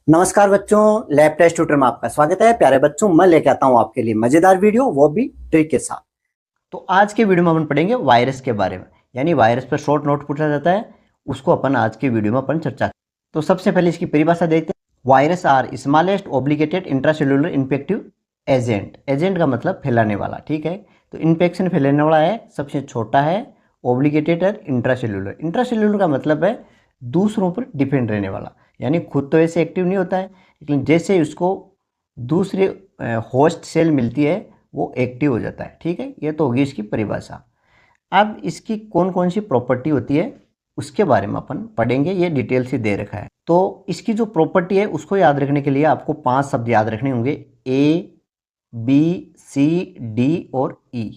नमस्कार बच्चों, lab test tutor में आपका स्वागत है। प्यारे बच्चों, मैं लेके आता हूं आपके लिए मजेदार वीडियो, वो भी ट्रिक के साथ। तो आज के वीडियो में अपन पढ़ेंगे वायरस के बारे में, यानी वायरस पर शॉर्ट नोट पूछा जाता है, उसको अपन आज की वीडियो में अपन चर्चा। तो सबसे पहले इसकी परिभाषा देखते हैं। Virus are smallest obligated intracellular infective agent. Agent का मतलब फैलाने वाला, ठीक है। तो इन्फेक्शन फैलाने वाला है, सबसे छोटा है। ऑब्लिगेटेड और इंट्रासेल्युलर, इंट्रासेल्युलर का मतलब है दूसरों पर डिपेंड रहने वाला, यानी खुद तो ऐसे एक्टिव नहीं होता है, लेकिन जैसे उसको दूसरे होस्ट सेल मिलती है वो एक्टिव हो जाता है, ठीक है। ये तो होगी इसकी परिभाषा। अब इसकी कौन कौन सी प्रॉपर्टी होती है उसके बारे में अपन पढ़ेंगे, ये डिटेल से दे रखा है। तो इसकी जो प्रॉपर्टी है उसको याद रखने के लिए आपको 5 शब्द याद रखने होंगे, ए बी सी डी और ई।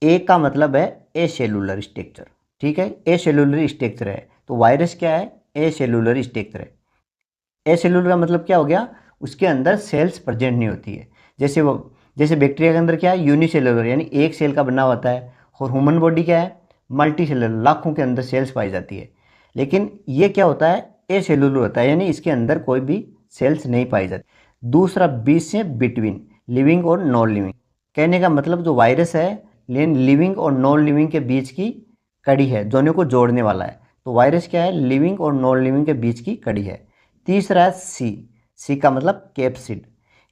ए का मतलब है ए सेलुलर स्ट्रक्चर, ठीक है। ए सेलुलर स्ट्रक्चर है तो वायरस क्या है, ए सेलुलर स्ट्रक्चर है। ए सेलुलर का मतलब क्या हो गया, उसके अंदर सेल्स प्रेजेंट नहीं होती है। जैसे बैक्टीरिया के अंदर क्या है, यूनिसेलुलर यानी एक सेल का बना होता है। और ह्यूमन बॉडी क्या है, मल्टी सेलुलर, लाखों के अंदर सेल्स पाई जाती है। लेकिन ये क्या होता है, ए सेलुलर होता है, यानी इसके अंदर कोई भी सेल्स नहीं पाई जाती। दूसरा, बीच से बिटवीन, लिविंग और नॉन लिविंग। कहने का मतलब जो वायरस है लेकिन लिविंग और नॉन लिविंग के बीच की कड़ी है, दोनों को जोड़ने वाला है। तो वायरस क्या है, लिविंग और नॉन लिविंग के बीच की कड़ी है। तीसरा है सी। सी का मतलब कैप्सिड,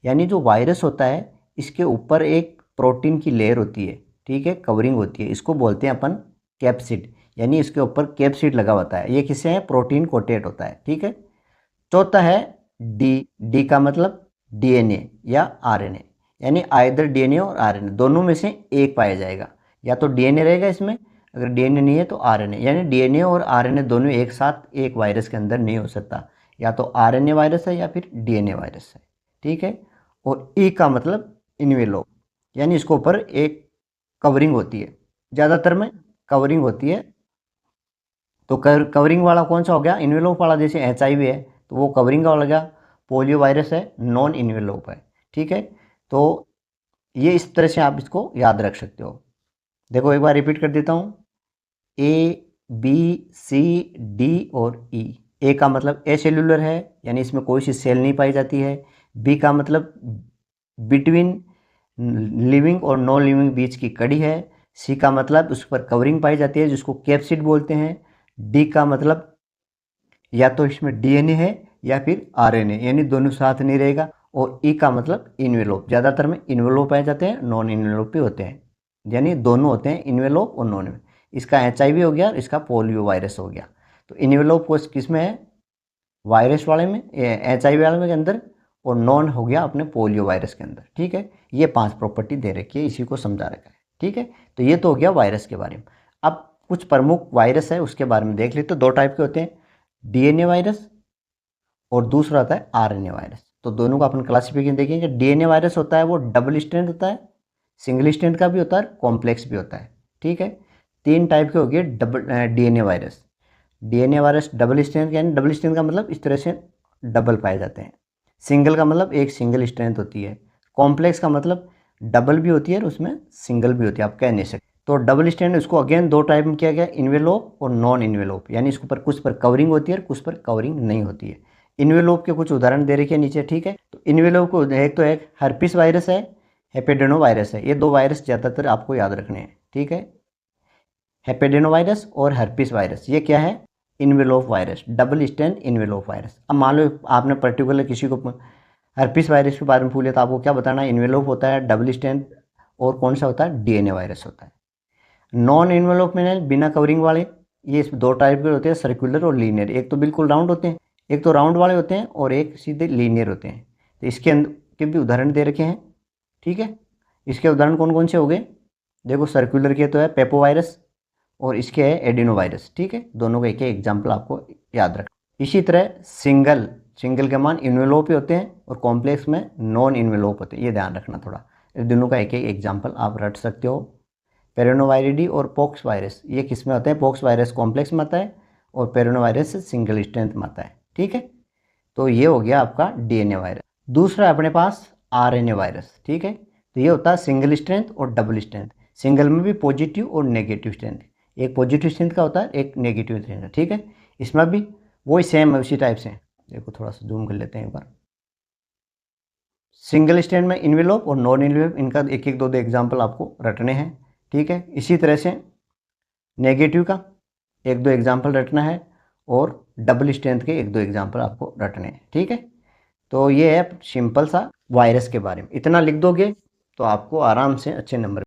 यानी जो वायरस होता है इसके ऊपर एक प्रोटीन की लेयर होती है, ठीक है, कवरिंग होती है, इसको बोलते हैं अपन कैप्सिड, यानी इसके ऊपर कैप्सिड लगा होता है। ये किससे है, प्रोटीन कोटेड होता है, ठीक है। चौथा है डी। डी का मतलब डीएनए या आरएनए, यानी आइदर डीएनए और आरएनए दोनों में से एक पाया जाएगा। या तो डीएनए रहेगा इसमें, अगर डीएनए नहीं है तो आरएनए, यानी डीएनए और आरएनए दोनों एक साथ एक वायरस के अंदर नहीं हो सकता। या तो आरएनए वायरस है या फिर डीएनए वायरस है, ठीक है। और ई का मतलब इन्वेलोप, यानी इसके ऊपर एक कवरिंग होती है, ज़्यादातर में कवरिंग होती है। तो कवरिंग वाला कौन सा हो गया, इन्वेलोप वाला। जैसे एचआईवी है तो वो कवरिंग का हो गया, पोलियो वायरस है नॉन इन्वेलोप है, ठीक है। तो ये इस तरह से आप इसको याद रख सकते हो। देखो एक बार रिपीट कर देता हूँ, ए बी सी डी और ई। ए का मतलब ए सेलुलर है, यानी इसमें कोई सी सेल नहीं पाई जाती है। बी का मतलब बिटवीन लिविंग और नॉन लिविंग बीच की कड़ी है। सी का मतलब उस पर कवरिंग पाई जाती है जिसको कैप्सिड बोलते हैं। डी का मतलब या तो इसमें डीएनए है या फिर आरएनए, यानी दोनों साथ नहीं रहेगा। और ई का मतलब इन्वेलोप, ज़्यादातर में इन्वेलोप पाए जाते हैं, नॉन इन्वेलोप भी होते हैं, यानी दोनों होते हैं, इन्वेलोप और नॉन। इसका एचआईवी हो गया, इसका पोलियो वायरस हो गया। तो इन्वेलोप को किस में है, वायरस वाले में, एचआईवी वाले में के अंदर, और नॉन हो गया अपने पोलियो वायरस के अंदर, ठीक है। ये 5 प्रॉपर्टी दे रखी है, इसी को समझा रखा है, ठीक है। तो ये तो हो गया वायरस के बारे में। अब कुछ प्रमुख वायरस है उसके बारे में देख लेते। 2 टाइप के होते हैं, डीएनए वायरस और दूसरा होता है आरएनए वायरस। तो दोनों का अपन क्लासिफिकेशन देखेंगे। डीएनए वायरस होता है वो डबल स्ट्रैंड होता है, सिंगल स्ट्रैंड का भी होता है, कॉम्प्लेक्स भी होता है, ठीक है। 3 टाइप के हो गए double DNA virus. DNA virus double strand, यानी डबल स्ट्रैंड का मतलब इस तरह से डबल पाए जाते हैं। सिंगल का मतलब एक सिंगल स्ट्रैंड होती है। कॉम्प्लेक्स का मतलब डबल भी होती है और उसमें सिंगल भी होती है, आप कह नहीं सकते। तो डबल स्ट्रैंड इसको अगेन 2 टाइप में किया गया, इन्वेलोप और नॉन इन्वेलोप, यानी इसके ऊपर कुछ पर कवरिंग होती है और कुछ पर कवरिंग नहीं होती है। इन्वेलोप के कुछ उदाहरण दे रखे नीचे, ठीक है। तो इन्वेलोप को एक तो एक हर्पिस वायरस है, हेपेडेनो वायरस है। ये 2 वायरस ज़्यादातर आपको याद रखने हैं, ठीक है। हेपेडेनो वायरस और हर्पिस वायरस, ये क्या है, इन्वेलोप वायरस, डबल स्ट्रैंड इन्वेलोप वायरस। अब मान लो आपने पर्टिकुलर किसी को हर्पिस वायरस के बारे में पूछे तो आपको क्या बताना है, इन्वेलोप होता है, डबल स्ट्रैंड, और कौन सा होता है, डीएनए वायरस होता है। नॉन इन्वेलोप में बिना कवरिंग वाले, ये 2 टाइप के होते हैं, सर्कुलर और लीनियर। एक तो बिल्कुल राउंड होते हैं, एक तो राउंड वाले होते हैं, और एक सीधे लीनियर होते हैं। तो इसके अंदर के भी उदाहरण दे रखे हैं, ठीक है। इसके उदाहरण कौन कौन से हो गए, देखो सर्कुलर के तो है पेपो वायरस, और इसके है एडिनो वायरस, ठीक है। दोनों का एक एग्जाम्पल आपको याद रख। इसी तरह सिंगल, सिंगल के मान इन्वेलोप ही होते हैं और कॉम्प्लेक्स में नॉन इन्वेलोप होते हैं, ये ध्यान रखना थोड़ा। इस दोनों का एक एक एग्जाम्पल आप रट सकते हो। पेरिनोवायरिडी और पॉक्स वायरस, ये किस में होता है, पॉक्स वायरस कॉम्प्लेक्स में आता है और पेरिनोवायरस सिंगल स्ट्रेंथ में आता है, ठीक है। तो ये हो गया आपका डीएनए वायरस। दूसरा अपने पास आरएनए वायरस, ठीक है। तो ये होता है सिंगल स्ट्रेंथ और डबल स्ट्रेंथ। सिंगल में भी पॉजिटिव और नेगेटिव स्ट्रेंथ, एक पॉजिटिव स्ट्रेंथ का होता है, एक नेगेटिव स्ट्रेंथ, ठीक है। इसमें भी वही सेम है, उसी टाइप से, देखो थोड़ा सा जूम कर लेते हैं एक बार। सिंगल स्टैंड में इन्वेलप और नॉन इन्वेलप, इनका एक एक दो दो एग्जाम्पल आपको रटने हैं, ठीक है। इसी तरह से नेगेटिव का एक दो एग्जाम्पल रटना है और डबल स्ट्रेंथ के एक दो एग्जाम्पल आपको रटने हैं, ठीक है। तो ये है सिंपल सा वायरस के बारे में, इतना लिख दोगे तो आपको आराम से अच्छे नंबर